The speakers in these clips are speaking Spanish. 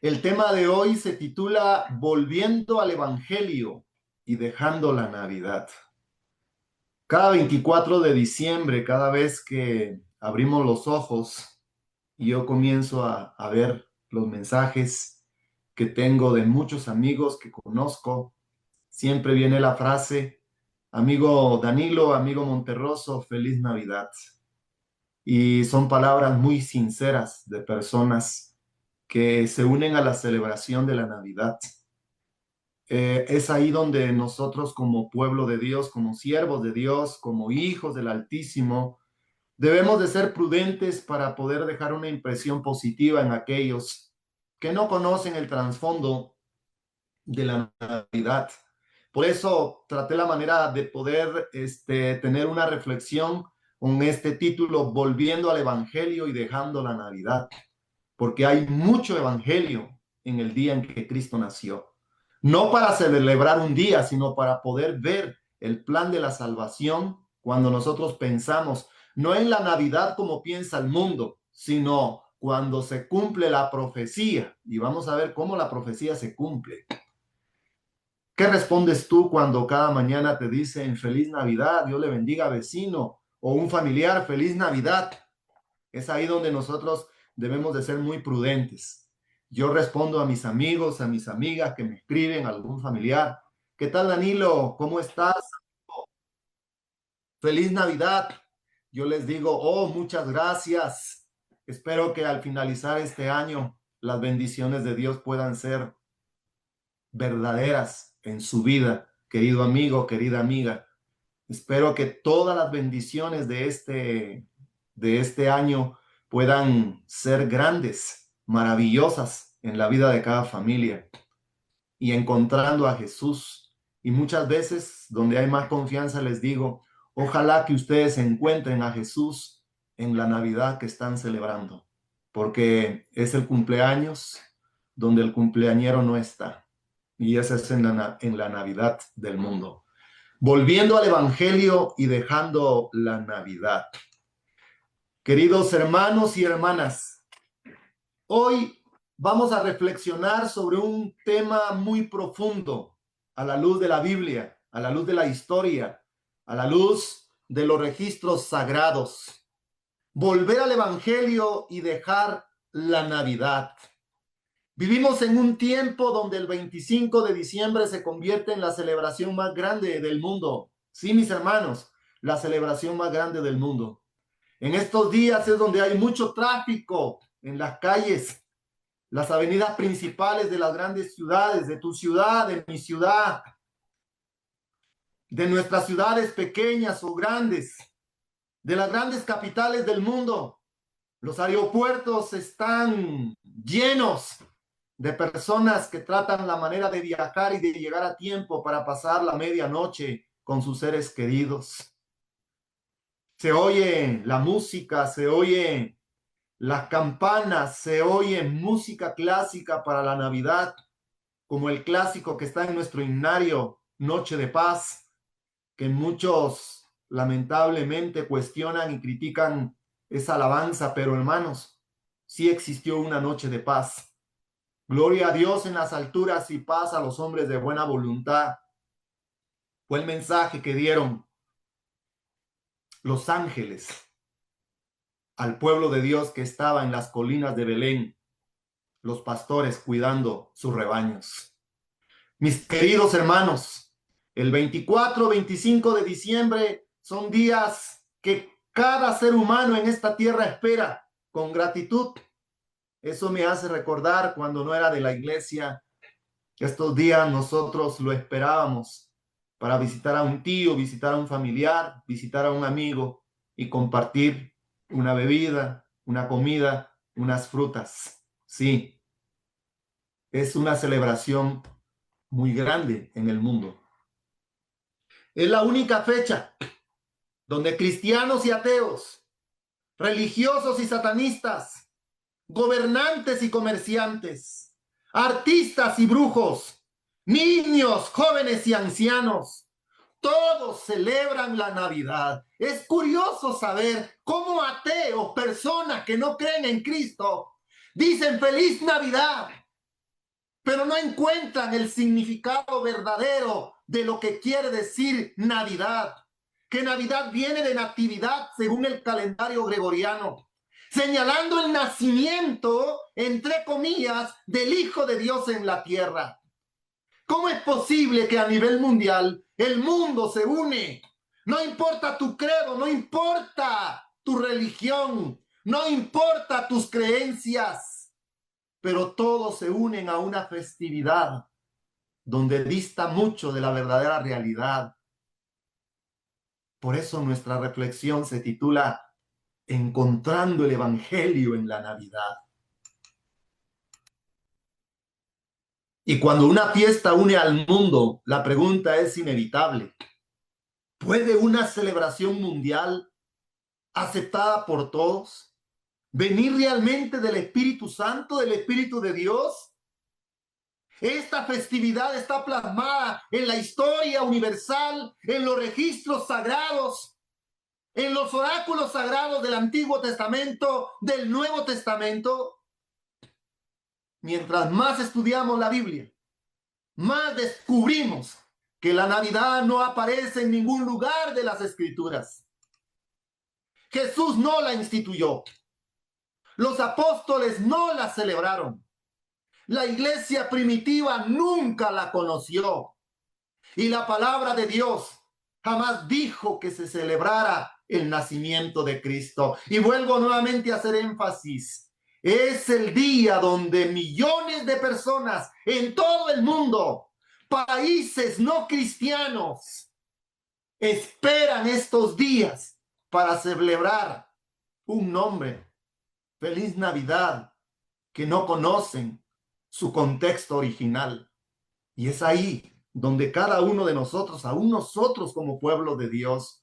El tema de hoy se titula Volviendo al Evangelio y dejando la Navidad. Cada 24 de diciembre, cada vez que abrimos los ojos y yo comienzo a ver los mensajes que tengo de muchos amigos que conozco, siempre viene la frase, amigo Danilo, amigo Monterroso, feliz Navidad. Y son palabras muy sinceras de personas que se unen a la celebración de la Navidad. Es ahí donde nosotros como pueblo de Dios, como siervos de Dios, como hijos del Altísimo, debemos de ser prudentes para poder dejar una impresión positiva en aquellos que no conocen el trasfondo de la Navidad. Por eso traté la manera de poder tener una reflexión con este título, Volviendo al Evangelio y dejando la Navidad, porque hay mucho Evangelio en el día en que Cristo nació. No para celebrar un día, sino para poder ver el plan de la salvación cuando nosotros pensamos, no en la Navidad como piensa el mundo, sino cuando se cumple la profecía. Y vamos a ver cómo la profecía se cumple. ¿Qué respondes tú cuando cada mañana te dicen feliz Navidad, Dios le bendiga vecino o un familiar, feliz Navidad? Es ahí donde nosotros debemos de ser muy prudentes. Yo respondo a mis amigos, a mis amigas que me escriben, a algún familiar. ¿Qué tal, Danilo? ¿Cómo estás? Feliz Navidad. Yo les digo, oh, muchas gracias. Espero que al finalizar este año las bendiciones de Dios puedan ser verdaderas en su vida, querido amigo, querida amiga. Espero que todas las bendiciones de este año puedan ser grandes, maravillosas en la vida de cada familia y encontrando a Jesús. Y muchas veces, donde hay más confianza, les digo, ojalá que ustedes encuentren a Jesús en la Navidad que están celebrando, porque es el cumpleaños donde el cumpleañero no está. Y esa es en la Navidad del mundo. Volviendo al Evangelio y dejando la Navidad. Queridos hermanos y hermanas, hoy vamos a reflexionar sobre un tema muy profundo a la luz de la Biblia, a la luz de la historia, a la luz de los registros sagrados. Volver al Evangelio y dejar la Navidad. Vivimos en un tiempo donde el 25 de diciembre se convierte en la celebración más grande del mundo. Sí, mis hermanos, la celebración más grande del mundo. En estos días es donde hay mucho tráfico en las calles, las avenidas principales de las grandes ciudades, de tu ciudad, de mi ciudad, de nuestras ciudades pequeñas o grandes, de las grandes capitales del mundo. Los aeropuertos están llenos de personas que tratan la manera de viajar y de llegar a tiempo para pasar la medianoche con sus seres queridos. Se oye la música, se oye las campanas, se oye música clásica para la Navidad, como el clásico que está en nuestro himnario, Noche de Paz, que muchos lamentablemente cuestionan y critican esa alabanza, pero hermanos, sí existió una noche de paz. Gloria a Dios en las alturas y paz a los hombres de buena voluntad. Fue el mensaje que dieron los ángeles al pueblo de Dios que estaba en las colinas de Belén, los pastores cuidando sus rebaños. Mis queridos hermanos, el 24, 25 de diciembre son días que cada ser humano en esta tierra espera con gratitud. Eso me hace recordar cuando no era de la iglesia. Estos días nosotros lo esperábamos para visitar a un tío, visitar a un familiar, visitar a un amigo y compartir una bebida, una comida, unas frutas. Sí, es una celebración muy grande en el mundo. Es la única fecha donde cristianos y ateos, religiosos y satanistas, gobernantes y comerciantes, artistas y brujos, niños, jóvenes y ancianos, todos celebran la Navidad. Es curioso saber cómo ateos, personas que no creen en Cristo, dicen feliz Navidad. pero no encuentran el significado verdadero de lo que quiere decir Navidad. Que Navidad viene de natividad según el calendario gregoriano, señalando el nacimiento, entre comillas, del Hijo de Dios en la tierra. ¿Cómo es posible que a nivel mundial el mundo se une? No importa tu credo, no importa tu religión, no importa tus creencias, pero todos se unen a una festividad donde dista mucho de la verdadera realidad. Por eso nuestra reflexión se titula Encontrando el Evangelio en la Navidad. Y cuando una fiesta une al mundo, la pregunta es inevitable. ¿Puede una celebración mundial aceptada por todos venir realmente del Espíritu Santo, del Espíritu de Dios? Esta festividad está plasmada en la historia universal, en los registros sagrados, en los oráculos sagrados del Antiguo Testamento, del Nuevo Testamento. Mientras más estudiamos la Biblia, más descubrimos que la Navidad no aparece en ningún lugar de las Escrituras. Jesús no la instituyó. Los apóstoles no la celebraron. La iglesia primitiva nunca la conoció. Y la palabra de Dios jamás dijo que se celebrara el nacimiento de Cristo. Y vuelvo nuevamente a hacer énfasis. Es el día donde millones de personas en todo el mundo, países no cristianos, esperan estos días para celebrar un nombre, Feliz Navidad, que no conocen su contexto original. Y es ahí donde cada uno de nosotros, aún nosotros como pueblo de Dios,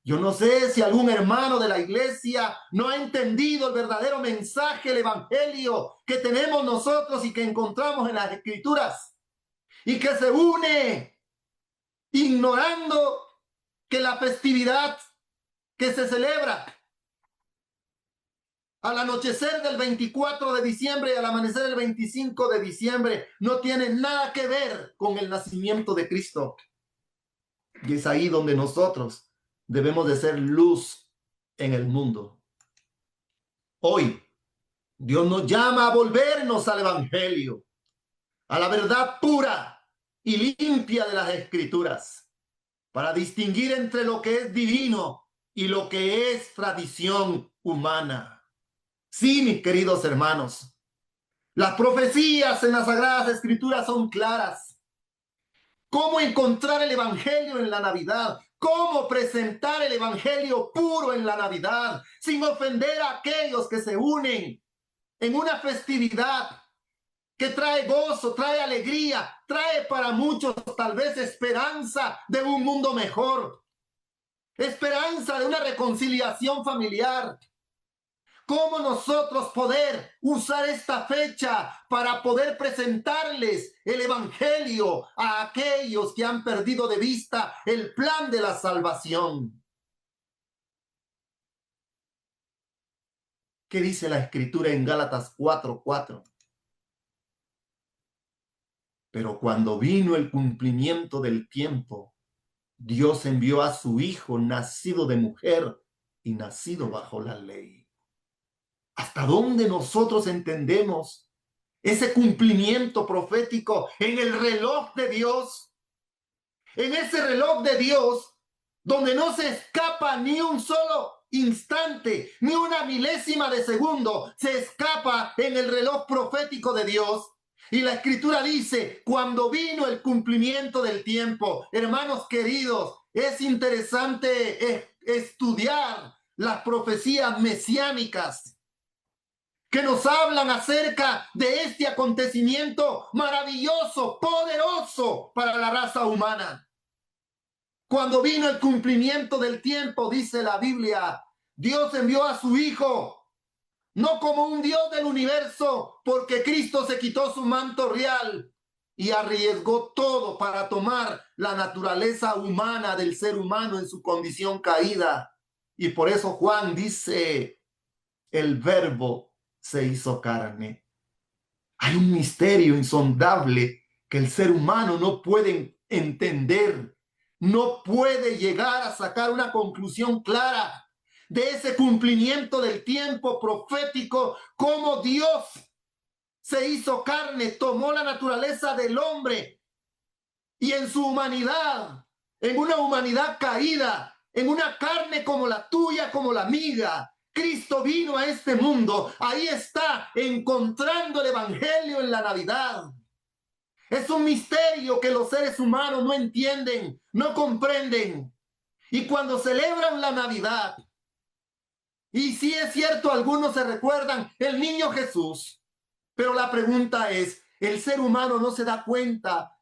yo no sé si algún hermano de la iglesia no ha entendido el verdadero mensaje, el evangelio que tenemos nosotros y que encontramos en las Escrituras, y que se une ignorando que la festividad que se celebra al anochecer del 24 de diciembre y al amanecer del 25 de diciembre no tiene nada que ver con el nacimiento de Cristo. Y es ahí donde nosotros debemos de ser luz en el mundo. Hoy, Dios nos llama a volvernos al Evangelio, a la verdad pura y limpia de las Escrituras, para distinguir entre lo que es divino y lo que es tradición humana. Sí, mis queridos hermanos, las profecías en las Sagradas Escrituras son claras. ¿Cómo encontrar el Evangelio en la Navidad? ¿Cómo presentar el Evangelio puro en la Navidad sin ofender a aquellos que se unen en una festividad que trae gozo, trae alegría, trae para muchos tal vez esperanza de un mundo mejor, esperanza de una reconciliación familiar? ¿Cómo nosotros poder usar esta fecha para poder presentarles el Evangelio a aquellos que han perdido de vista el plan de la salvación? ¿Qué dice la Escritura en Gálatas 4:4? Pero cuando vino el cumplimiento del tiempo, Dios envió a su Hijo, nacido de mujer y nacido bajo la ley. ¿Hasta dónde nosotros entendemos ese cumplimiento profético en el reloj de Dios? En ese reloj de Dios, donde no se escapa ni un solo instante, ni una milésima de segundo, se escapa en el reloj profético de Dios. Y la Escritura dice, cuando vino el cumplimiento del tiempo, hermanos queridos, es interesante estudiar las profecías mesiánicas que nos hablan acerca de este acontecimiento maravilloso, poderoso para la raza humana. Cuando vino el cumplimiento del tiempo, dice la Biblia, Dios envió a su Hijo, no como un Dios del universo, porque Cristo se quitó su manto real y arriesgó todo para tomar la naturaleza humana del ser humano en su condición caída. Y por eso Juan dice, el Verbo se hizo carne. Hay un misterio insondable que el ser humano no puede entender, no puede llegar a sacar una conclusión clara de ese cumplimiento del tiempo profético, cómo Dios se hizo carne, tomó la naturaleza del hombre y en su humanidad, en una humanidad caída, en una carne como la tuya, como la mía, Cristo vino a este mundo. Ahí está, encontrando el evangelio en la Navidad. Es un misterio que los seres humanos no entienden, no comprenden. Y cuando celebran la Navidad, y sí es cierto, algunos se recuerdan el niño Jesús, pero la pregunta es, ¿el ser humano no se da cuenta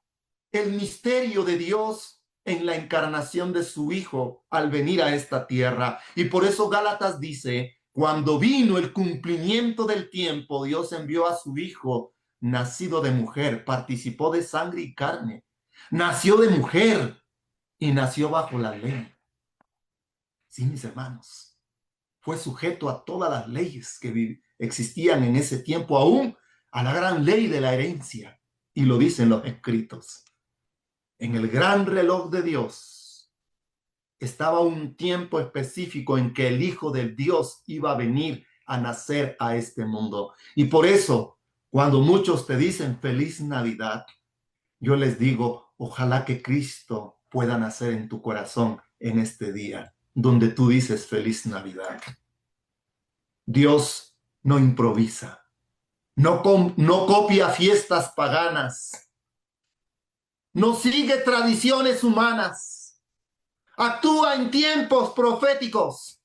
el misterio de Dios en la encarnación de su Hijo al venir a esta tierra? Y por eso Gálatas dice, cuando vino el cumplimiento del tiempo, Dios envió a su Hijo, nacido de mujer, participó de sangre y carne, nació de mujer y nació bajo la ley. Sí, mis hermanos, fue sujeto a todas las leyes que existían en ese tiempo, aún a la gran ley de la herencia. Y lo dicen los escritos. En el gran reloj de Dios estaba un tiempo específico en que el Hijo de Dios iba a venir a nacer a este mundo. Y por eso, cuando muchos te dicen feliz Navidad, yo les digo, ojalá que Cristo pueda nacer en tu corazón en este día, donde tú dices feliz Navidad. Dios no improvisa, no copia fiestas paganas, no sigue tradiciones humanas, actúa en tiempos proféticos.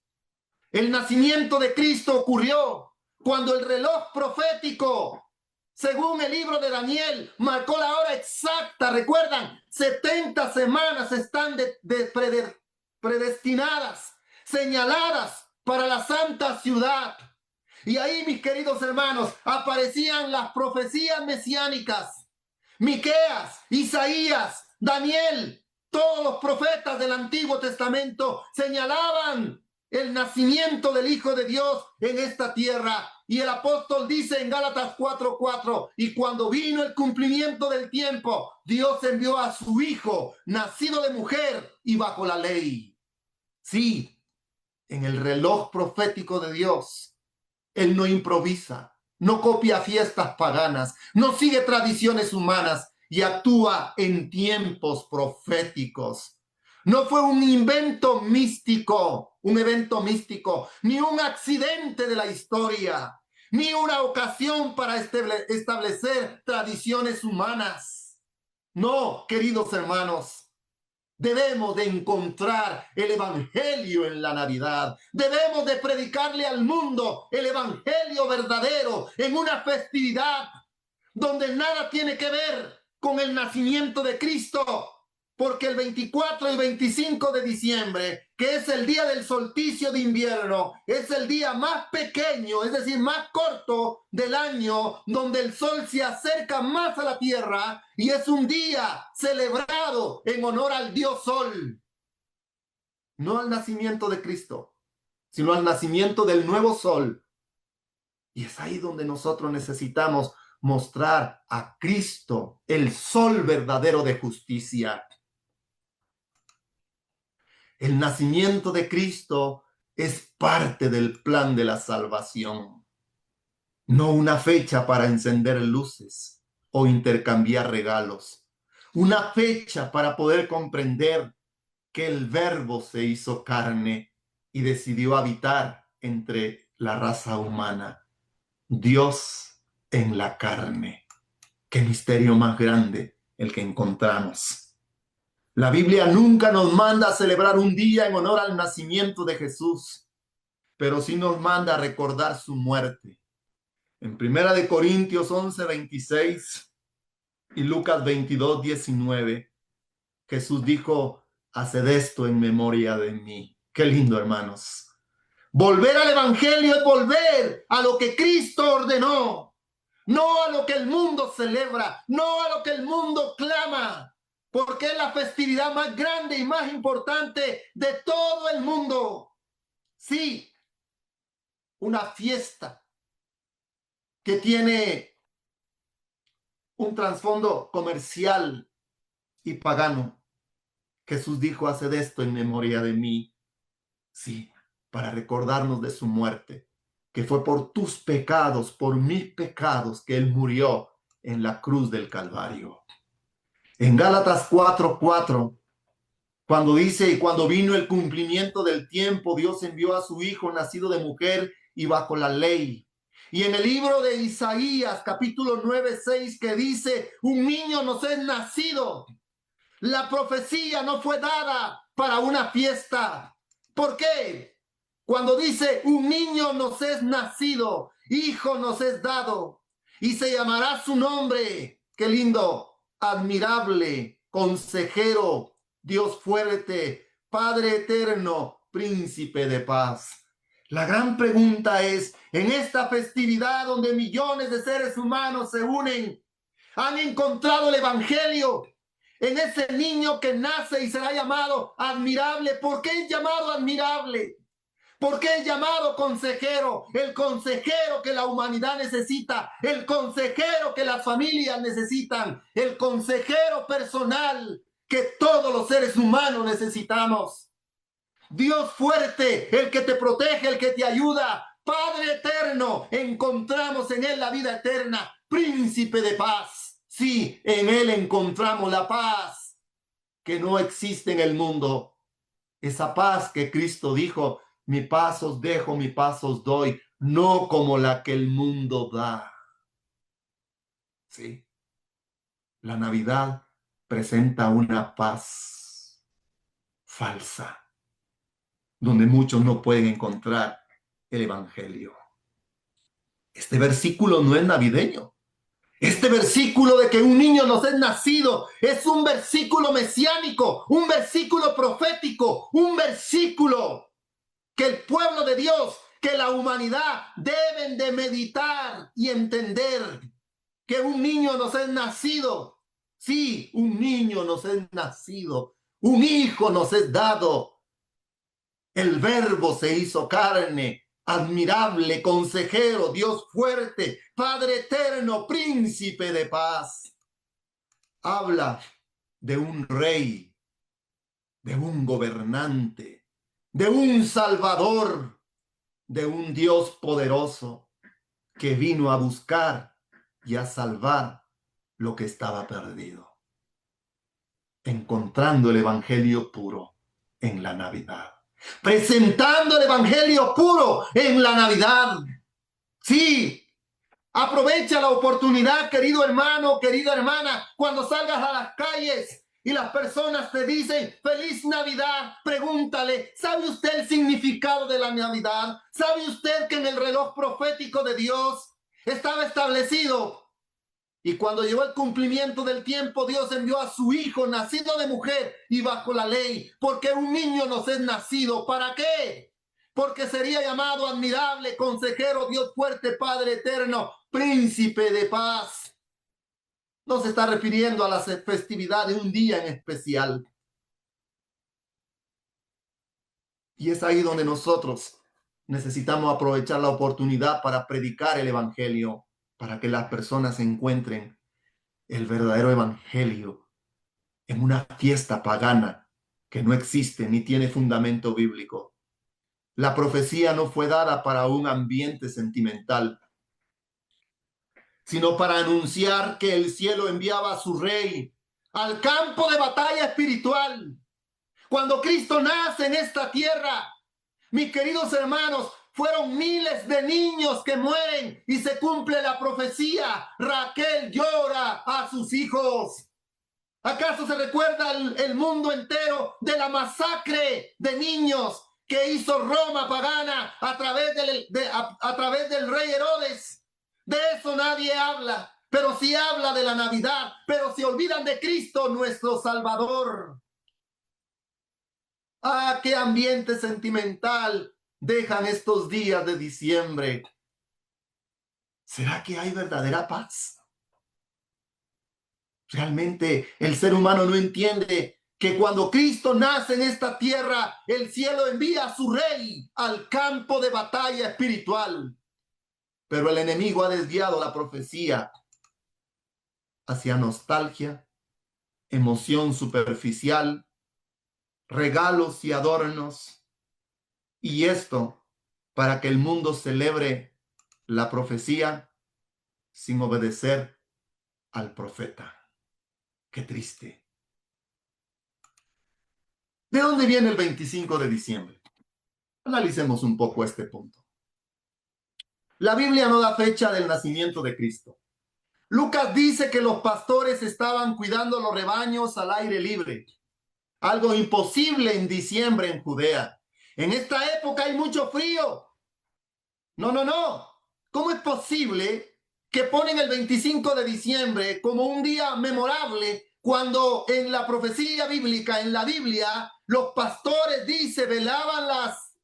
El nacimiento de Cristo ocurrió cuando el reloj profético, según el libro de Daniel, marcó la hora exacta. Recuerdan, 70 semanas están predestinadas, señaladas para la santa ciudad. Y ahí, mis queridos hermanos, aparecían las profecías mesiánicas. Miqueas, Isaías, Daniel, todos los profetas del Antiguo Testamento señalaban el nacimiento del Hijo de Dios en esta tierra. Y el apóstol dice en Gálatas 4:4, y cuando vino el cumplimiento del tiempo, Dios envió a su Hijo, nacido de mujer y bajo la ley. Sí, en el reloj profético de Dios, Él no improvisa, no copia fiestas paganas, no sigue tradiciones humanas y actúa en tiempos proféticos. No fue un invento místico, un evento místico, ni un accidente de la historia, ni una ocasión para establecer tradiciones humanas. No, queridos hermanos, debemos de encontrar el evangelio en la Navidad. Debemos de predicarle al mundo el evangelio verdadero en una festividad donde nada tiene que ver con el nacimiento de Cristo. Porque el 24 y 25 de diciembre, que es el día del solsticio de invierno, es el día más pequeño, es decir, más corto del año, donde el sol se acerca más a la tierra y es un día celebrado en honor al Dios Sol. No al nacimiento de Cristo, sino al nacimiento del nuevo sol. Y es ahí donde nosotros necesitamos mostrar a Cristo, el sol verdadero de justicia. El nacimiento de Cristo es parte del plan de la salvación, no una fecha para encender luces o intercambiar regalos, una fecha para poder comprender que el Verbo se hizo carne y decidió habitar entre la raza humana. Dios en la carne. Qué misterio más grande el que encontramos. La Biblia nunca nos manda a celebrar un día en honor al nacimiento de Jesús, pero sí nos manda a recordar su muerte. En 1 Corintios 11:26 y Lucas 22:19, Jesús dijo, haced esto en memoria de mí. Qué lindo, hermanos. Volver al evangelio es volver a lo que Cristo ordenó, no a lo que el mundo celebra, no a lo que el mundo clama, porque es la festividad más grande y más importante de todo el mundo. Sí, una fiesta que tiene un trasfondo comercial y pagano. Jesús dijo: haced esto en memoria de mí. Sí, para recordarnos de su muerte, que fue por tus pecados, por mis pecados, que Él murió en la cruz del Calvario. En Gálatas 4:4, cuando dice: y cuando vino el cumplimiento del tiempo, Dios envió a su Hijo, nacido de mujer y bajo la ley. Y en el libro de Isaías, capítulo 9:6, que dice: un niño nos es nacido. La profecía no fue dada para una fiesta. ¿Por qué? Cuando dice: un niño nos es nacido, hijo nos es dado, y se llamará su nombre, qué lindo, admirable, consejero, Dios fuerte, Padre eterno, príncipe de paz. La gran pregunta es: en esta festividad donde millones de seres humanos se unen, han encontrado el evangelio en ese niño que nace y será llamado admirable. ¿Por qué es llamado admirable? ¿Por qué es llamado consejero? El consejero que la humanidad necesita, el consejero que las familias necesitan, el consejero personal que todos los seres humanos necesitamos. Dios fuerte, el que te protege, el que te ayuda, Padre eterno, encontramos en Él la vida eterna, príncipe de paz. Sí, en Él encontramos la paz que no existe en el mundo. Esa paz que Cristo dijo: mi paz os dejo, mi paz os doy, no como la que el mundo da. Sí, la Navidad presenta una paz falsa, donde muchos no pueden encontrar el evangelio. Este versículo no es navideño. Este versículo de que un niño nos es nacido es un versículo mesiánico, un versículo profético, un versículo que el pueblo de Dios, que la humanidad deben de meditar y entender. Que un niño nos es nacido. Sí, un niño nos es nacido. Un hijo nos es dado. El verbo se hizo carne. Admirable, consejero, Dios fuerte, Padre eterno, príncipe de paz. Habla de un rey, de un gobernante, de un salvador, de un Dios poderoso que vino a buscar y a salvar lo que estaba perdido. Encontrando el evangelio puro en la Navidad. Presentando el evangelio puro en la Navidad. Sí, aprovecha la oportunidad, querido hermano, querida hermana, cuando salgas a las calles y las personas te dicen feliz Navidad, pregúntale: ¿sabe usted el significado de la Navidad? ¿Sabe usted que en el reloj profético de Dios estaba establecido? Y cuando llegó el cumplimiento del tiempo, Dios envió a su Hijo, nacido de mujer y bajo la ley, porque un niño nos es nacido. ¿Para qué? Porque sería llamado admirable, consejero, Dios fuerte, Padre eterno, príncipe de paz. No se está refiriendo a la festividad de un día en especial. Y es ahí donde nosotros necesitamos aprovechar la oportunidad para predicar el evangelio, para que las personas encuentren el verdadero evangelio en una fiesta pagana que no existe ni tiene fundamento bíblico. La profecía no fue dada para un ambiente sentimental, sino para anunciar que el cielo enviaba a su rey al campo de batalla espiritual. Cuando Cristo nace en esta tierra, mis queridos hermanos, fueron miles de niños que mueren y se cumple la profecía. Raquel llora a sus hijos. ¿Acaso se recuerda el mundo entero de la masacre de niños que hizo Roma pagana a través del rey Herodes? De eso nadie habla, pero sí habla de la Navidad, pero se olvidan de Cristo, nuestro Salvador. ¡Ah, qué ambiente sentimental dejan estos días de diciembre! ¿Será que hay verdadera paz? Realmente el ser humano no entiende que cuando Cristo nace en esta tierra, el cielo envía a su rey al campo de batalla espiritual. Pero el enemigo ha desviado la profecía, hacia nostalgia, emoción superficial, regalos y adornos, y esto para que el mundo celebre la profecía sin obedecer al profeta. Qué triste. ¿De dónde viene el 25 de diciembre? Analicemos un poco este punto. La Biblia no da fecha del nacimiento de Cristo. Lucas dice que los pastores estaban cuidando los rebaños al aire libre, algo imposible en diciembre en Judea. En esta época hay mucho frío. No. ¿Cómo es posible que ponen el 25 de diciembre como un día memorable cuando en la profecía bíblica, en la Biblia, los pastores, dice, velaban las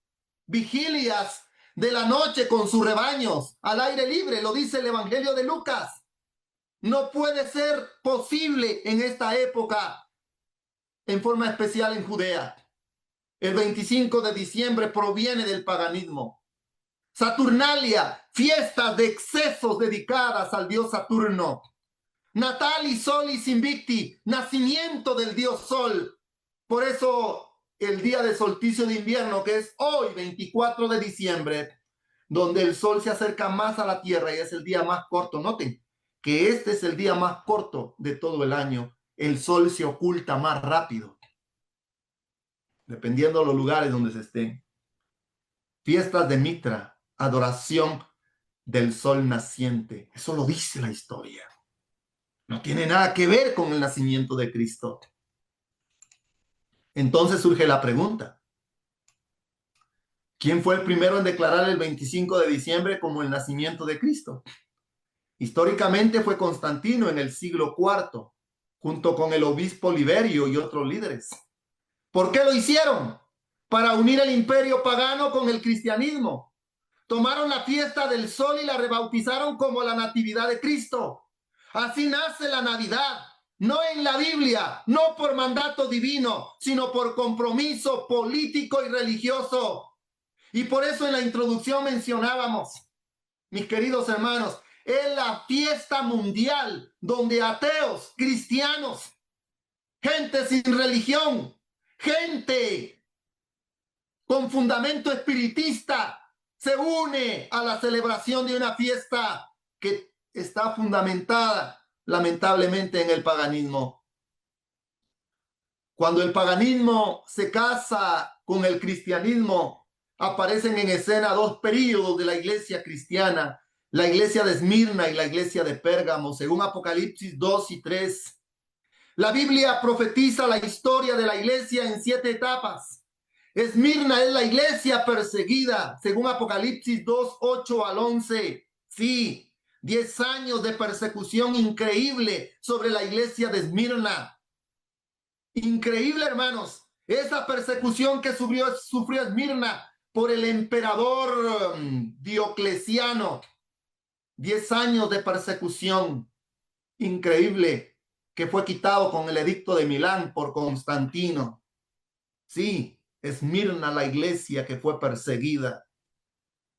vigilias de la noche con sus rebaños al aire libre? Lo dice el Evangelio de Lucas. No puede ser posible en esta época, en forma especial en Judea. El 25 de diciembre proviene del paganismo. Saturnalia, fiestas de excesos dedicadas al dios Saturno. Natalis Solis Invicti, nacimiento del dios Sol. Por eso el día de solsticio de invierno, que es hoy, 24 de diciembre, donde el sol se acerca más a la tierra y es el día más corto. Noten que este es el día más corto de todo el año. El sol se oculta más rápido, dependiendo de los lugares donde se estén. Fiestas de Mitra, adoración del sol naciente. Eso lo dice la historia. No tiene nada que ver con el nacimiento de Cristo. Entonces surge la pregunta: ¿quién fue el primero en declarar el 25 de diciembre como el nacimiento de Cristo? Históricamente fue Constantino en el siglo IV, junto con el obispo Liberio y otros líderes. ¿Por qué lo hicieron? Para unir el imperio pagano con el cristianismo. Tomaron la fiesta del sol y la rebautizaron como la Natividad de Cristo. Así nace la Navidad, no en la Biblia, no por mandato divino, sino por compromiso político y religioso. Y por eso en la introducción mencionábamos, mis queridos hermanos, es la fiesta mundial donde ateos, cristianos, gente sin religión, gente con fundamento espiritista, se une a la celebración de una fiesta que está fundamentada lamentablemente en el paganismo. Cuando el paganismo se casa con el cristianismo, aparecen en escena dos períodos de la iglesia cristiana: la iglesia de Esmirna y la iglesia de Pérgamo, según Apocalipsis 2 y 3. La Biblia profetiza la historia de la iglesia en 7 etapas. Esmirna es la iglesia perseguida, según Apocalipsis 2, 8 al 11. Sí, 10 años de persecución increíble sobre la iglesia de Esmirna. Increíble, hermanos, esa persecución que sufrió Esmirna por el emperador Diocleciano. 10 años de persecución increíble que fue quitado con el edicto de Milán por Constantino. Sí, Esmirna, la iglesia que fue perseguida,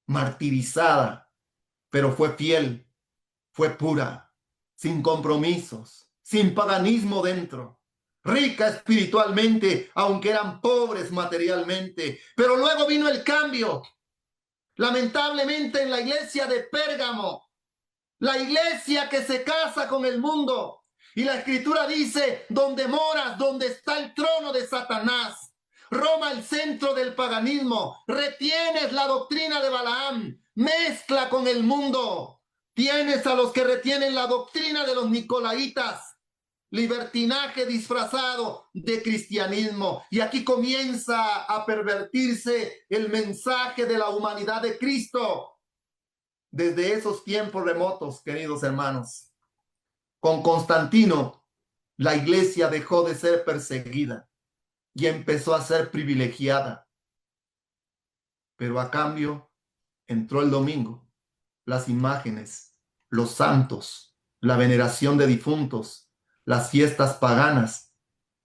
martirizada, pero fue fiel, fue pura, sin compromisos, sin paganismo dentro, rica espiritualmente, aunque eran pobres materialmente. Pero luego vino el cambio. Lamentablemente en la iglesia de Pérgamo, la iglesia que se casa con el mundo, y la escritura dice: donde moras, donde está el trono de Satanás. Roma, el centro del paganismo. Retienes la doctrina de Balaam, mezcla con el mundo. Tienes a los que retienen la doctrina de los nicolaitas, libertinaje disfrazado de cristianismo. Y aquí comienza a pervertirse el mensaje de la humanidad de Cristo. Desde esos tiempos remotos, queridos hermanos, con Constantino, la iglesia dejó de ser perseguida y empezó a ser privilegiada. Pero a cambio entró el domingo, las imágenes, los santos, la veneración de difuntos, las fiestas paganas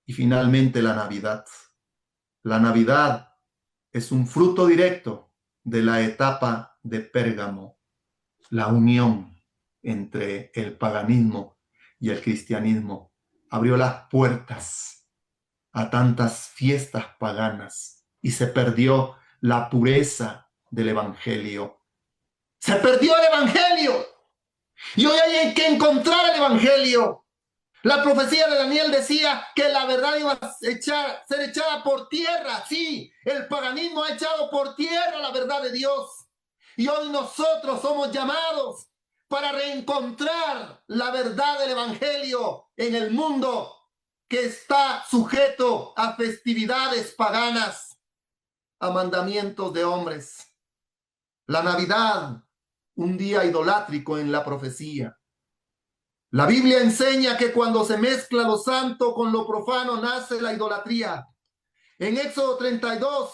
y finalmente la Navidad. La Navidad es un fruto directo de la etapa de Pérgamo, la unión entre el paganismo Y el cristianismo abrió las puertas a tantas fiestas paganas y se perdió la pureza del evangelio. Se perdió el evangelio. Y hoy hay que encontrar el evangelio. La profecía de Daniel decía que la verdad iba a ser echada por tierra. Sí, el paganismo ha echado por tierra la verdad de Dios. Y hoy nosotros somos llamados para reencontrar la verdad del evangelio en el mundo que está sujeto a festividades paganas, a mandamientos de hombres. La Navidad, un día idolátrico en la profecía. La Biblia enseña que cuando se mezcla lo santo con lo profano nace la idolatría. En Éxodo 32,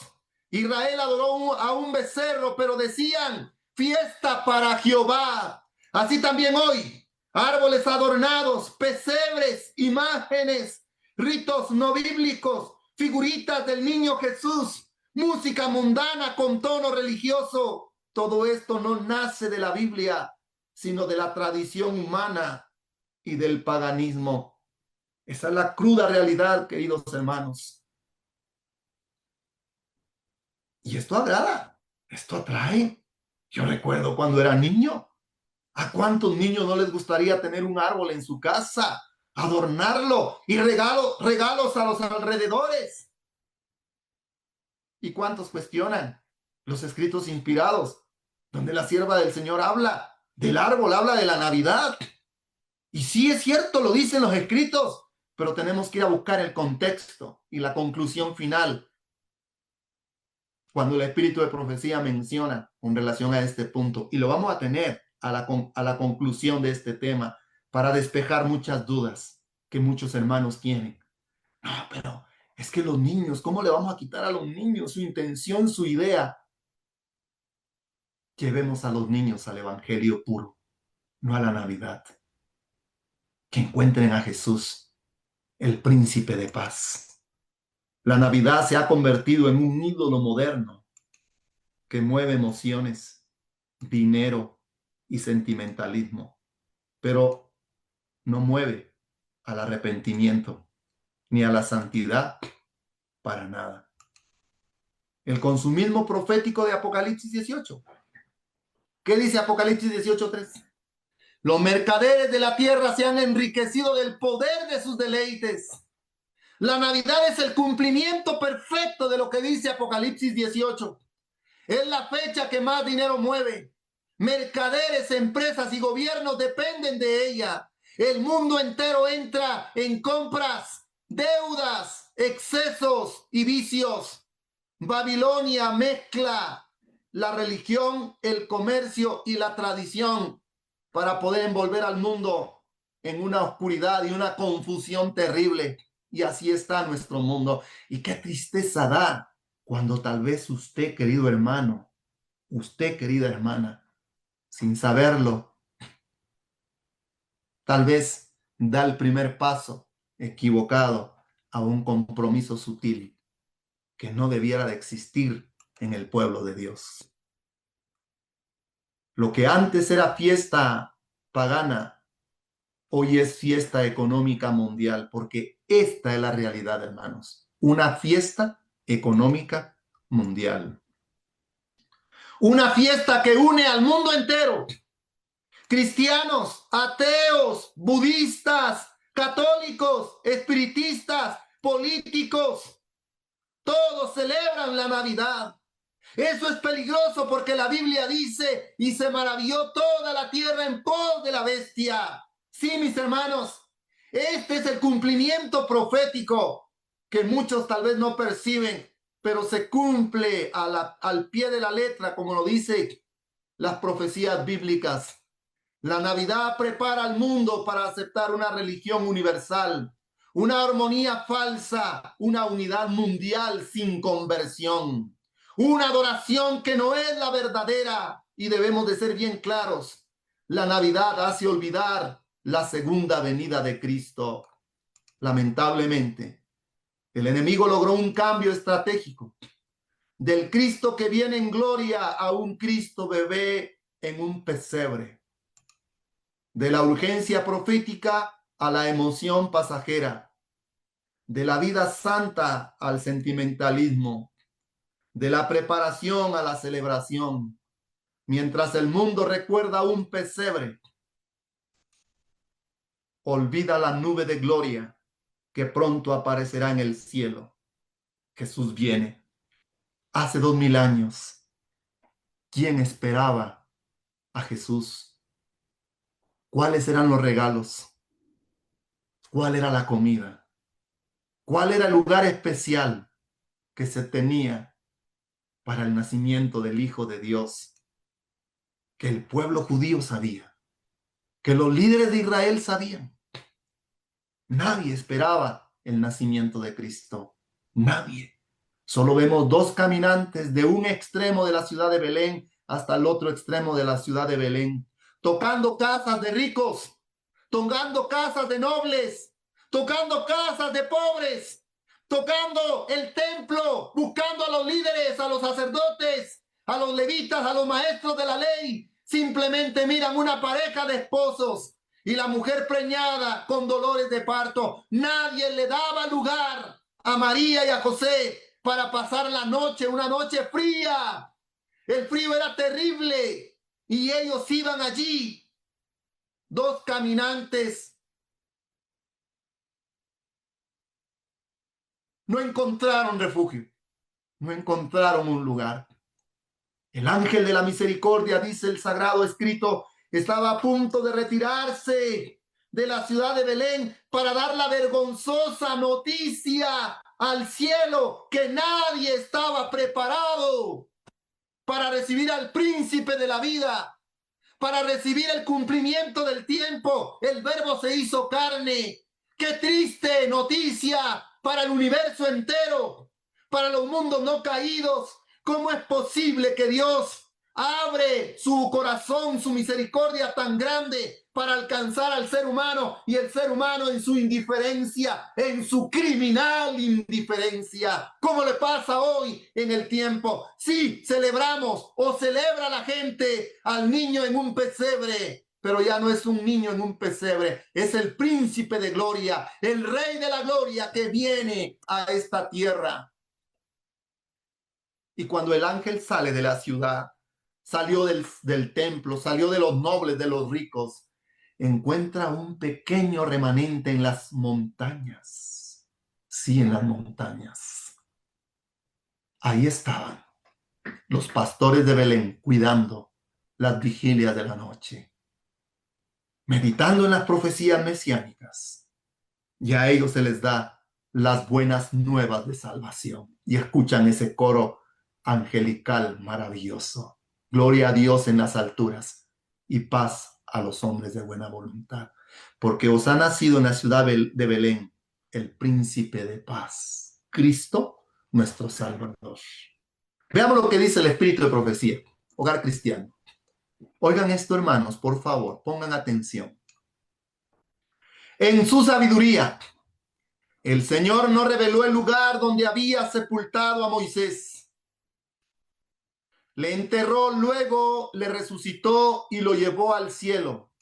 Israel adoró a un becerro, pero decían, fiesta para Jehová. Así también hoy, árboles adornados, pesebres, imágenes, ritos no bíblicos, figuritas del niño Jesús, música mundana con tono religioso. Todo esto no nace de la Biblia, sino de la tradición humana y del paganismo. Esa es la cruda realidad, queridos hermanos. Y esto agrada, esto atrae. Yo recuerdo cuando era niño, ¿a cuántos niños no les gustaría tener un árbol en su casa, adornarlo y regalos a los alrededores? ¿Y cuántos cuestionan los escritos inspirados, donde la sierva del Señor habla del árbol, habla de la Navidad? Y sí es cierto, lo dicen los escritos, pero tenemos que ir a buscar el contexto y la conclusión final cuando el espíritu de profecía menciona con relación a este punto. Y lo vamos a tener a la conclusión de este tema para despejar muchas dudas que muchos hermanos tienen. No, pero es que los niños, ¿cómo le vamos a quitar a los niños su intención, su idea? Llevemos a los niños al evangelio puro, no a la Navidad. Que encuentren a Jesús, el príncipe de paz. La Navidad se ha convertido en un ídolo moderno que mueve emociones, dinero y sentimentalismo, pero no mueve al arrepentimiento ni a la santidad para nada. El consumismo profético de Apocalipsis 18. ¿Qué dice Apocalipsis 18:3? Los mercaderes de la tierra se han enriquecido del poder de sus deleites. La Navidad es el cumplimiento perfecto de lo que dice Apocalipsis 18. Es la fecha que más dinero mueve. Mercaderes, empresas y gobiernos dependen de ella. El mundo entero entra en compras, deudas, excesos y vicios. Babilonia mezcla la religión, el comercio y la tradición para poder envolver al mundo en una oscuridad y una confusión terrible. Y así está nuestro mundo. Y qué tristeza da cuando tal vez usted, querido hermano, usted, querida hermana, sin saberlo, tal vez da el primer paso equivocado a un compromiso sutil que no debiera de existir en el pueblo de Dios. Lo que antes era fiesta pagana, hoy es fiesta económica mundial, porque esta es la realidad, hermanos. Una fiesta económica mundial. Una fiesta que une al mundo entero. Cristianos, ateos, budistas, católicos, espiritistas, políticos, todos celebran la Navidad. Eso es peligroso porque la Biblia dice, y se maravilló toda la tierra en pos de la bestia. Sí, mis hermanos, este es el cumplimiento profético que muchos tal vez no perciben, pero se cumple al pie de la letra, como lo dice las profecías bíblicas. La Navidad prepara al mundo para aceptar una religión universal, una armonía falsa, una unidad mundial sin conversión. Una adoración que no es la verdadera, y debemos de ser bien claros. La Navidad hace olvidar la segunda venida de Cristo. Lamentablemente, el enemigo logró un cambio estratégico del Cristo que viene en gloria a un Cristo bebé en un pesebre. De la urgencia profética a la emoción pasajera, de la vida santa al sentimentalismo, de la preparación a la celebración. Mientras el mundo recuerda un pesebre, olvida la nube de gloria que pronto aparecerá en el cielo. Jesús viene. Hace 2000 años, ¿quién esperaba a Jesús? ¿Cuáles eran los regalos? ¿Cuál era la comida? ¿Cuál era el lugar especial que se tenía para el nacimiento del Hijo de Dios? Que el pueblo judío sabía, que los líderes de Israel sabían. Nadie esperaba el nacimiento de Cristo. Nadie. Solo vemos dos caminantes de un extremo de la ciudad de Belén hasta el otro extremo de la ciudad de Belén, tocando casas de ricos, tocando casas de nobles, tocando casas de pobres, tocando el templo, buscando a los líderes, a los sacerdotes, a los levitas, a los maestros de la ley. Simplemente miran una pareja de esposos y la mujer preñada con dolores de parto. Nadie le daba lugar a María y a José para pasar la noche, una noche fría. El frío era terrible y ellos iban allí. Dos caminantes no encontraron refugio, no encontraron un lugar. El ángel de la misericordia, dice el sagrado escrito, estaba a punto de retirarse de la ciudad de Belén para dar la vergonzosa noticia al cielo que nadie estaba preparado para recibir al príncipe de la vida, para recibir el cumplimiento del tiempo. El verbo se hizo carne. ¡Qué triste noticia para el universo entero, para los mundos no caídos! ¿Cómo es posible que Dios abre su corazón, su misericordia tan grande para alcanzar al ser humano, y el ser humano en su indiferencia, en su criminal indiferencia, como le pasa hoy en el tiempo? Sí, celebramos o celebra la gente al niño en un pesebre, pero ya no es un niño en un pesebre, es el príncipe de gloria, el rey de la gloria que viene a esta tierra. Y cuando el ángel sale de la ciudad, salió del templo, salió de los nobles, de los ricos, encuentra un pequeño remanente en las montañas. Sí, en las montañas. Ahí estaban los pastores de Belén cuidando las vigilias de la noche, meditando en las profecías mesiánicas. Y a ellos se les da las buenas nuevas de salvación. Y escuchan ese coro angelical maravilloso. Gloria a Dios en las alturas y paz a los hombres de buena voluntad. Porque os ha nacido en la ciudad de Belén el príncipe de paz, Cristo nuestro Salvador. Veamos lo que dice el espíritu de profecía, hogar cristiano. Oigan esto, hermanos, por favor, pongan atención. En su sabiduría, el Señor no reveló el lugar donde había sepultado a Moisés. Le enterró, luego le resucitó y lo llevó al cielo.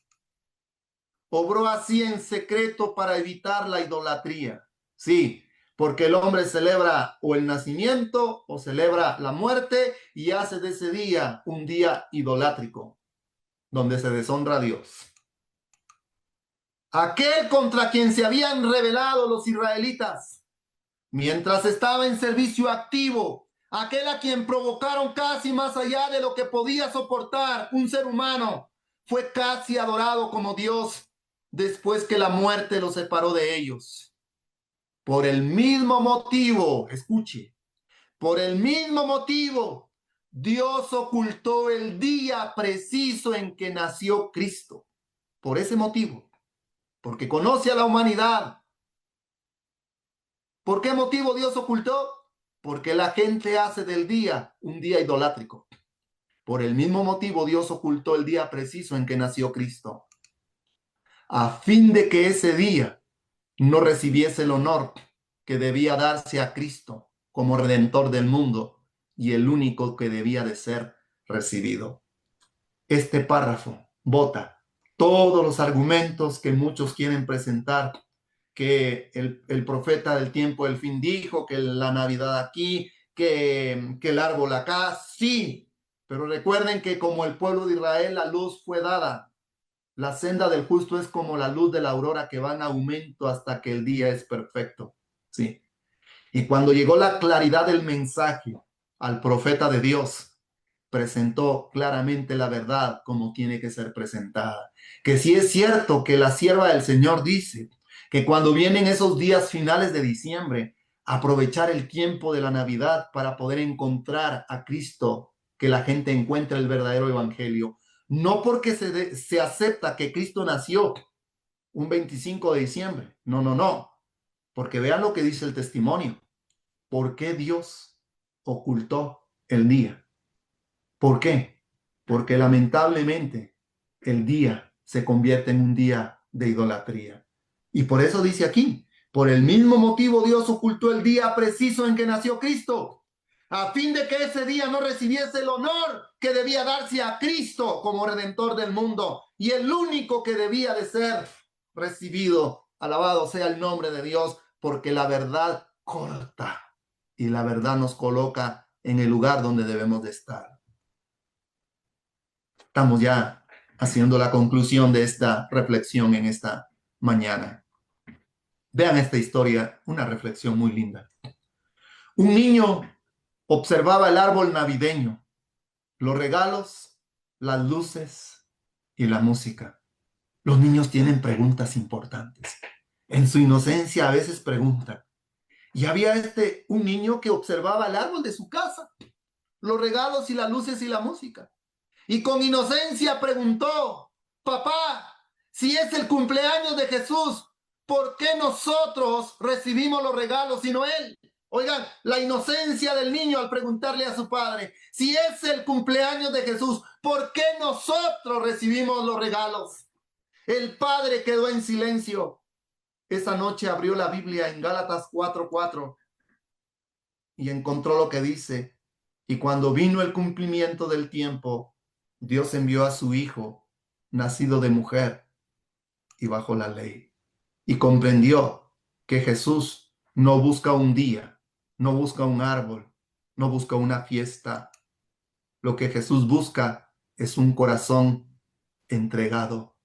Obró así en secreto para evitar la idolatría. Sí, porque el hombre celebra o el nacimiento o celebra la muerte y hace de ese día un día idolátrico, donde se deshonra a Dios. Aquel contra quien se habían rebelado los israelitas, mientras estaba en servicio activo, aquel a quien provocaron casi más allá de lo que podía soportar un ser humano, fue casi adorado como Dios después que la muerte lo separó de ellos. Por el mismo motivo, escuche, por el mismo motivo, Dios ocultó el día preciso en que nació Cristo. Por ese motivo, porque conoce a la humanidad. ¿Por qué motivo Dios ocultó? Porque la gente hace del día un día idolátrico. Por el mismo motivo Dios ocultó el día preciso en que nació Cristo, a fin de que ese día no recibiese el honor que debía darse a Cristo como Redentor del mundo y el único que debía de ser recibido. Este párrafo bota todos los argumentos que muchos quieren presentar, que el profeta del tiempo del fin dijo, que la Navidad aquí, que el árbol acá, sí, pero recuerden que como el pueblo de Israel la luz fue dada. La senda del justo es como la luz de la aurora que va en aumento hasta que el día es perfecto. Sí. Y cuando llegó la claridad del mensaje al profeta de Dios, presentó claramente la verdad como tiene que ser presentada. Que si es cierto que la sierva del Señor dice que cuando vienen esos días finales de diciembre, aprovechar el tiempo de la Navidad para poder encontrar a Cristo, que la gente encuentre el verdadero evangelio. No porque se acepta que Cristo nació un 25 de diciembre. No, no, no. Porque vean lo que dice el testimonio. ¿Por qué Dios ocultó el día? ¿Por qué? Porque lamentablemente el día se convierte en un día de idolatría. Y por eso dice aquí, por el mismo motivo Dios ocultó el día preciso en que nació Cristo, a fin de que ese día no recibiese el honor que debía darse a Cristo como redentor del mundo y el único que debía de ser recibido. Alabado sea el nombre de Dios, porque la verdad corta y la verdad nos coloca en el lugar donde debemos de estar. Estamos ya haciendo la conclusión de esta reflexión en esta mañana. Vean esta historia, una reflexión muy linda. Un niño observaba el árbol navideño, los regalos, las luces y la música. Los niños tienen preguntas importantes. En su inocencia a veces preguntan. Y había un niño que observaba el árbol de su casa, los regalos y las luces y la música. Y con inocencia preguntó, papá, si es el cumpleaños de Jesús, ¿por qué nosotros recibimos los regalos y no él? Oigan, la inocencia del niño al preguntarle a su padre, si es el cumpleaños de Jesús, ¿por qué nosotros recibimos los regalos? El padre quedó en silencio. Esa noche abrió la Biblia en Gálatas 4:4 y encontró lo que dice, y cuando vino el cumplimiento del tiempo, Dios envió a su Hijo, nacido de mujer y bajo la ley, y comprendió que Jesús no busca un día, no busca un árbol, no busca una fiesta. Lo que Jesús busca es un corazón entregado,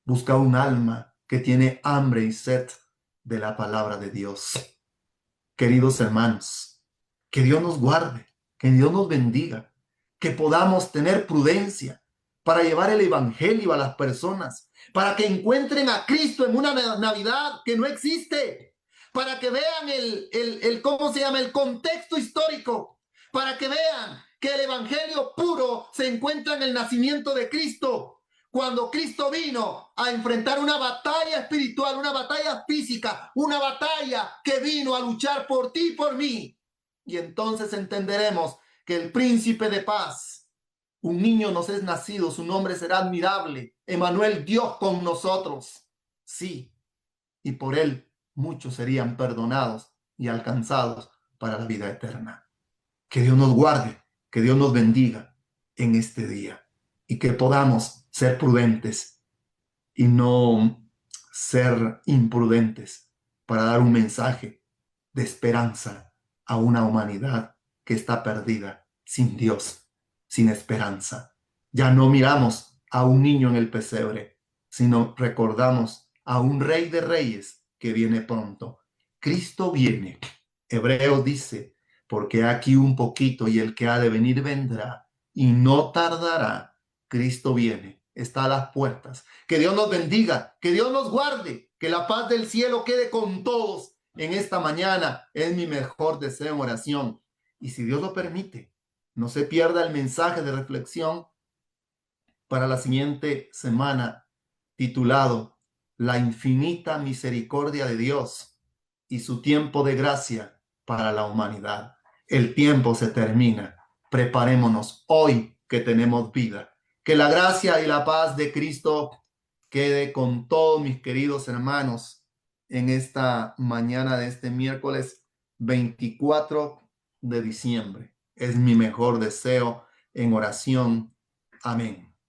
busca un alma que tiene hambre y sed de la palabra de Dios. Queridos hermanos, que Dios nos guarde, que Dios nos bendiga, que podamos tener prudencia para llevar el evangelio a las personas, para que encuentren a Cristo en una Navidad que no existe, para que vean ¿cómo se llama? El contexto histórico, para que vean que el evangelio puro se encuentra en el nacimiento de Cristo. Cuando Cristo vino a enfrentar una batalla espiritual, una batalla física, una batalla que vino a luchar por ti y por mí. Y entonces entenderemos que el príncipe de paz, un niño nos es nacido, su nombre será admirable. Emmanuel, Dios con nosotros. Sí, y por él muchos serían perdonados y alcanzados para la vida eterna. Que Dios nos guarde, que Dios nos bendiga en este día y que podamos ser prudentes y no ser imprudentes para dar un mensaje de esperanza a una humanidad que está perdida, sin Dios, sin esperanza. Ya no miramos a un niño en el pesebre, sino recordamos a un rey de reyes que viene pronto. Cristo viene. Hebreos dice, porque aquí un poquito y el que ha de venir vendrá y no tardará. Cristo viene, está a las puertas. Que Dios nos bendiga, que Dios nos guarde, que la paz del cielo quede con todos en esta mañana. Es mi mejor deseo en oración. Y si Dios lo permite, no se pierda el mensaje de reflexión para la siguiente semana titulado La infinita misericordia de Dios y su tiempo de gracia para la humanidad. El tiempo se termina. Preparémonos hoy que tenemos vida. Que la gracia y la paz de Cristo quede con todos mis queridos hermanos en esta mañana de este miércoles 24 de diciembre. Es mi mejor deseo en oración. Amén.